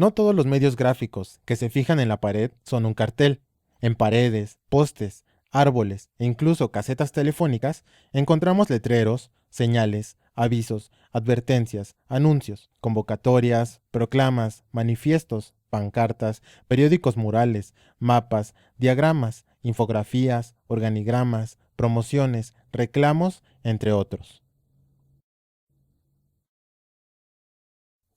No todos los medios gráficos que se fijan en la pared son un cartel. En paredes, postes, árboles e incluso casetas telefónicas encontramos letreros, señales, avisos, advertencias, anuncios, convocatorias, proclamas, manifiestos, pancartas, periódicos murales, mapas, diagramas, infografías, organigramas, promociones, reclamos, entre otros.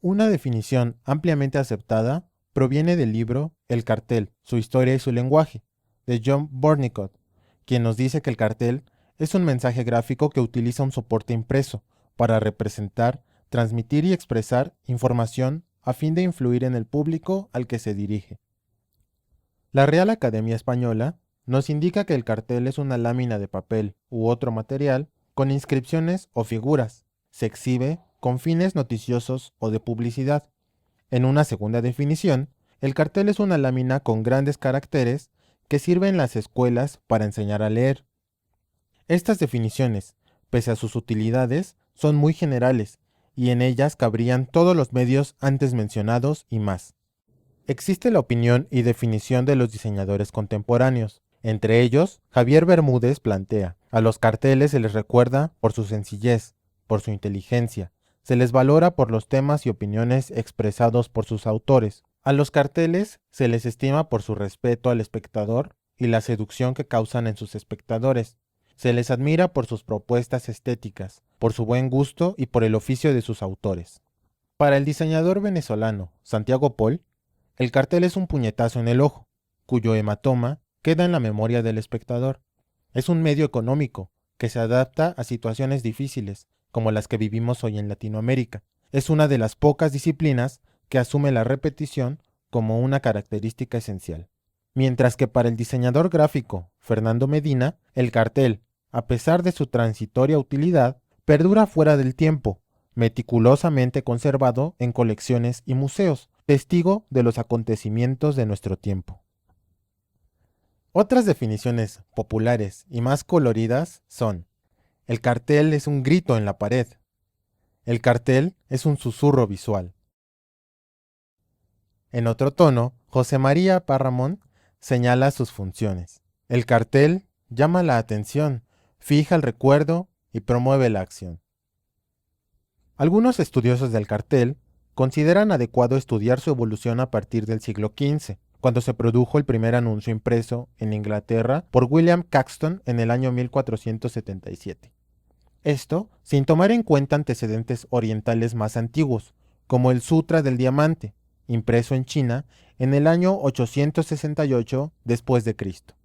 Una definición ampliamente aceptada proviene del libro El cartel, su historia y su lenguaje, de John Burnicott, quien nos dice que el cartel es un mensaje gráfico que utiliza un soporte impreso para representar, transmitir y expresar información a fin de influir en el público al que se dirige. La Real Academia Española nos indica que el cartel es una lámina de papel u otro material con inscripciones o figuras. Se exhibe con fines noticiosos o de publicidad. En una segunda definición, el cartel es una lámina con grandes caracteres que sirve en las escuelas para enseñar a leer. Estas definiciones, pese a sus utilidades, son muy generales y en ellas cabrían todos los medios antes mencionados y más. Existe la opinión y definición de los diseñadores contemporáneos. Entre ellos, Javier Bermúdez plantea: a los carteles se les recuerda por su sencillez, por su inteligencia, se les valora por los temas y opiniones expresados por sus autores. A los carteles se les estima por su respeto al espectador y la seducción que causan en sus espectadores. Se les admira por sus propuestas estéticas, por su buen gusto y por el oficio de sus autores. Para el diseñador venezolano Santiago Pol, el cartel es un puñetazo en el ojo, cuyo hematoma queda en la memoria del espectador. Es un medio económico que se adapta a situaciones difíciles, como las que vivimos hoy en Latinoamérica. Es una de las pocas disciplinas que asume la repetición como una característica esencial. Mientras que para el diseñador gráfico Fernando Medina, el cartel, a pesar de su transitoria utilidad, perdura fuera del tiempo, meticulosamente conservado en colecciones y museos, testigo de los acontecimientos de nuestro tiempo. Otras definiciones populares y más coloridas son: el cartel es un grito en la pared. El cartel es un susurro visual. En otro tono, José María Parramón señala sus funciones. El cartel llama la atención, fija el recuerdo y promueve la acción. Algunos estudiosos del cartel consideran adecuado estudiar su evolución a partir del siglo XV, cuando se produjo el primer anuncio impreso en Inglaterra por William Caxton en el año 1477. Esto sin tomar en cuenta antecedentes orientales más antiguos, como el Sutra del Diamante, impreso en China en el año 868 después de Cristo.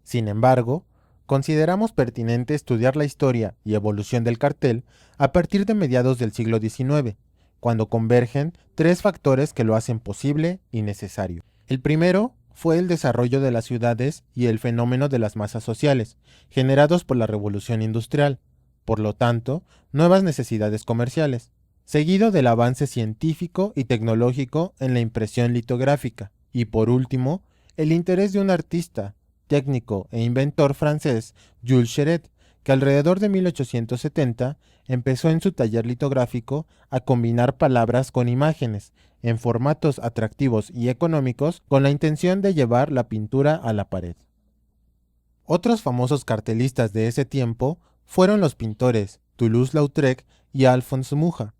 Sin embargo, consideramos pertinente estudiar la historia y evolución del cartel a partir de mediados del siglo XIX, cuando convergen tres factores que lo hacen posible y necesario. El primero fue el desarrollo de las ciudades y el fenómeno de las masas sociales, generados por la revolución industrial, por lo tanto, nuevas necesidades comerciales, seguido del avance científico y tecnológico en la impresión litográfica, y por último, el interés de un artista, técnico e inventor francés, Jules Cheret, que alrededor de 1870 empezó en su taller litográfico a combinar palabras con imágenes, en formatos atractivos y económicos, con la intención de llevar la pintura a la pared. Otros famosos cartelistas de ese tiempo fueron los pintores Toulouse-Lautrec y Alphonse Mucha.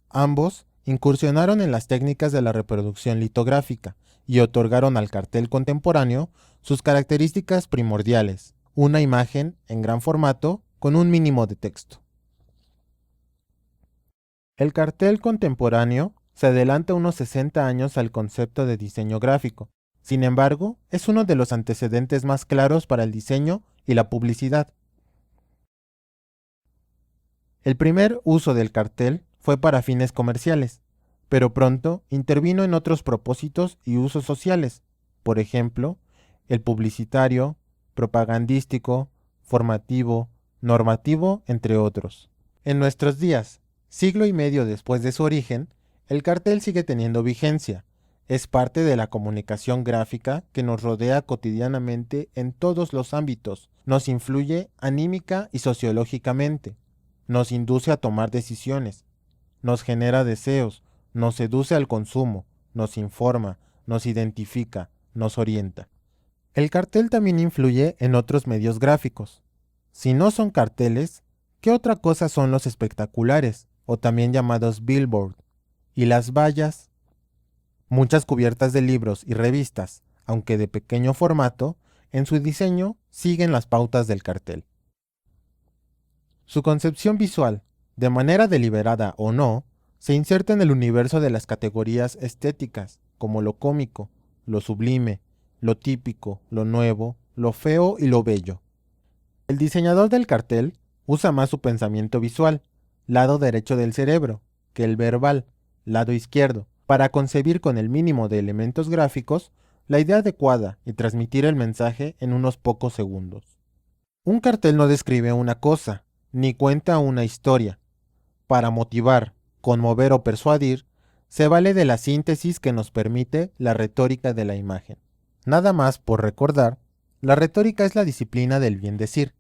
Ambos incursionaron en las técnicas de la reproducción litográfica y otorgaron al cartel contemporáneo sus características primordiales: una imagen en gran formato con un mínimo de texto. El cartel contemporáneo se adelanta unos 60 años al concepto de diseño gráfico. Sin embargo, es uno de los antecedentes más claros para el diseño y la publicidad. El primer uso del cartel fue para fines comerciales, pero pronto intervino en otros propósitos y usos sociales, por ejemplo, el publicitario, propagandístico, formativo, normativo, entre otros. En nuestros días, siglo y medio después de su origen, el cartel sigue teniendo vigencia. Es parte de la comunicación gráfica que nos rodea cotidianamente en todos los ámbitos. Nos influye anímica y sociológicamente. Nos induce a tomar decisiones. Nos genera deseos. Nos seduce al consumo. nos informa, nos identifica, nos orienta. El cartel también influye en otros medios gráficos. Si no son carteles, ¿qué otra cosa son los espectaculares, o también llamados billboard? ¿Y las vallas? Muchas cubiertas de libros y revistas, aunque de pequeño formato, en su diseño siguen las pautas del cartel. Su concepción visual, de manera deliberada o no, se inserta en el universo de las categorías estéticas, como lo cómico, lo sublime, lo típico, lo nuevo, lo feo y lo bello. El diseñador del cartel usa más su pensamiento visual, lado derecho del cerebro, que el verbal, lado izquierdo, para concebir con el mínimo de elementos gráficos la idea adecuada y transmitir el mensaje en unos pocos segundos. Un cartel no describe una cosa, ni cuenta una historia. Para motivar, conmover o persuadir, se vale de la síntesis que nos permite la retórica de la imagen. Nada más por recordar, la retórica es la disciplina del bien decir.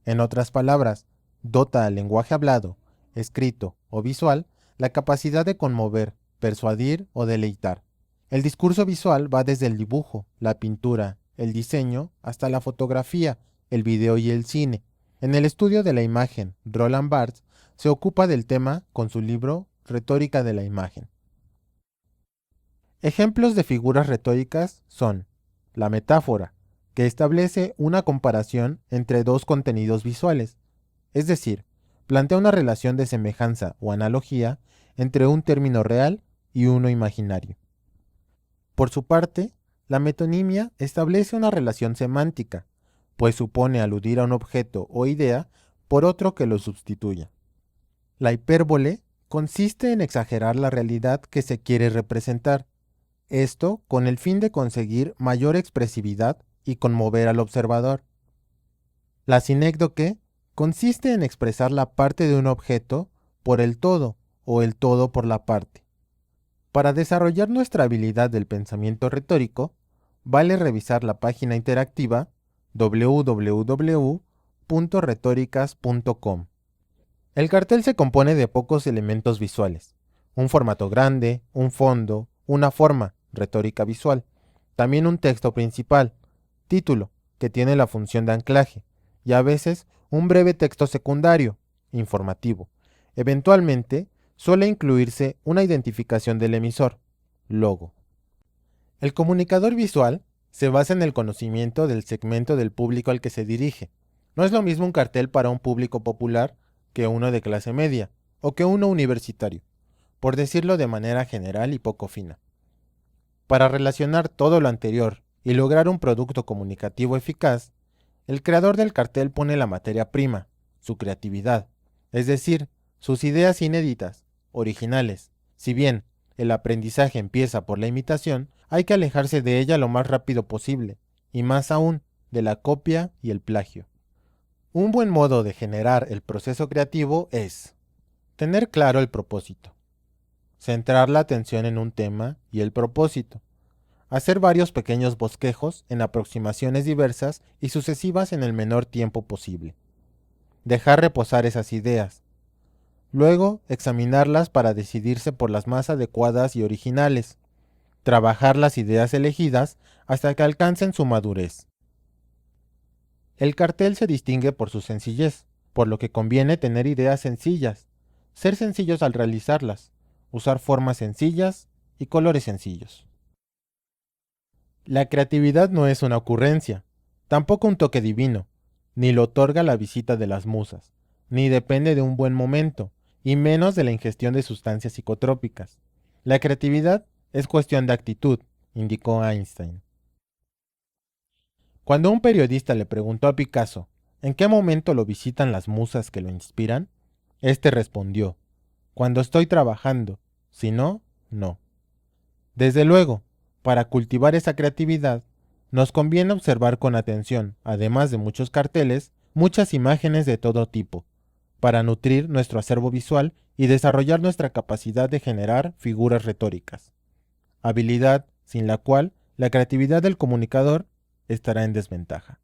En otras palabras, dota al lenguaje hablado, escrito o visual la capacidad de conmover, persuadir o deleitar. El discurso visual va desde el dibujo, la pintura, el diseño, hasta la fotografía, el video y el cine. En el estudio de la imagen, Roland Barthes se ocupa del tema con su libro Retórica de la imagen. Ejemplos de figuras retóricas son la metáfora, que establece una comparación entre dos contenidos visuales, es decir, plantea una relación de semejanza o analogía entre un término real y uno imaginario. Por su parte, la metonimia establece una relación semántica, pues supone aludir a un objeto o idea por otro que lo sustituya. La hipérbole consiste en exagerar la realidad que se quiere representar, esto con el fin de conseguir mayor expresividad y conmover al observador. La sinécdoque consiste en expresar la parte de un objeto por el todo o el todo por la parte. Para desarrollar nuestra habilidad del pensamiento retórico, vale revisar la página interactiva www.retóricas.com. El cartel se compone de pocos elementos visuales: un formato grande, un fondo, una forma, retórica visual, también un texto principal, título, que tiene la función de anclaje, y a veces un breve texto secundario, informativo. Eventualmente, suele incluirse una identificación del emisor, logo. El comunicador visual se basa en el conocimiento del segmento del público al que se dirige. No es lo mismo un cartel para un público popular que uno de clase media o que uno universitario, por decirlo de manera general y poco fina. Para relacionar todo lo anterior y lograr un producto comunicativo eficaz, el creador del cartel pone la materia prima, su creatividad, es decir, sus ideas inéditas, originales. Si bien el aprendizaje empieza por la imitación, hay que alejarse de ella lo más rápido posible, y más aún, de la copia y el plagio. Un buen modo de generar el proceso creativo es tener claro el propósito, centrar la atención en un tema y el propósito, hacer varios pequeños bosquejos en aproximaciones diversas y sucesivas en el menor tiempo posible, dejar reposar esas ideas, luego examinarlas para decidirse por las más adecuadas y originales, trabajar las ideas elegidas hasta que alcancen su madurez. El cartel se distingue por su sencillez, por lo que conviene tener ideas sencillas, ser sencillos al realizarlas, usar formas sencillas y colores sencillos. La creatividad no es una ocurrencia, tampoco un toque divino, ni lo otorga la visita de las musas, ni depende de un buen momento, y menos de la ingestión de sustancias psicotrópicas. La creatividad es cuestión de actitud, indicó Einstein. Cuando un periodista le preguntó a Picasso en qué momento lo visitan las musas que lo inspiran, este respondió: cuando estoy trabajando, si no, no. Desde luego, para cultivar esa creatividad, nos conviene observar con atención, además de muchos carteles, muchas imágenes de todo tipo, para nutrir nuestro acervo visual y desarrollar nuestra capacidad de generar figuras retóricas, habilidad sin la cual la creatividad del comunicador estará en desventaja.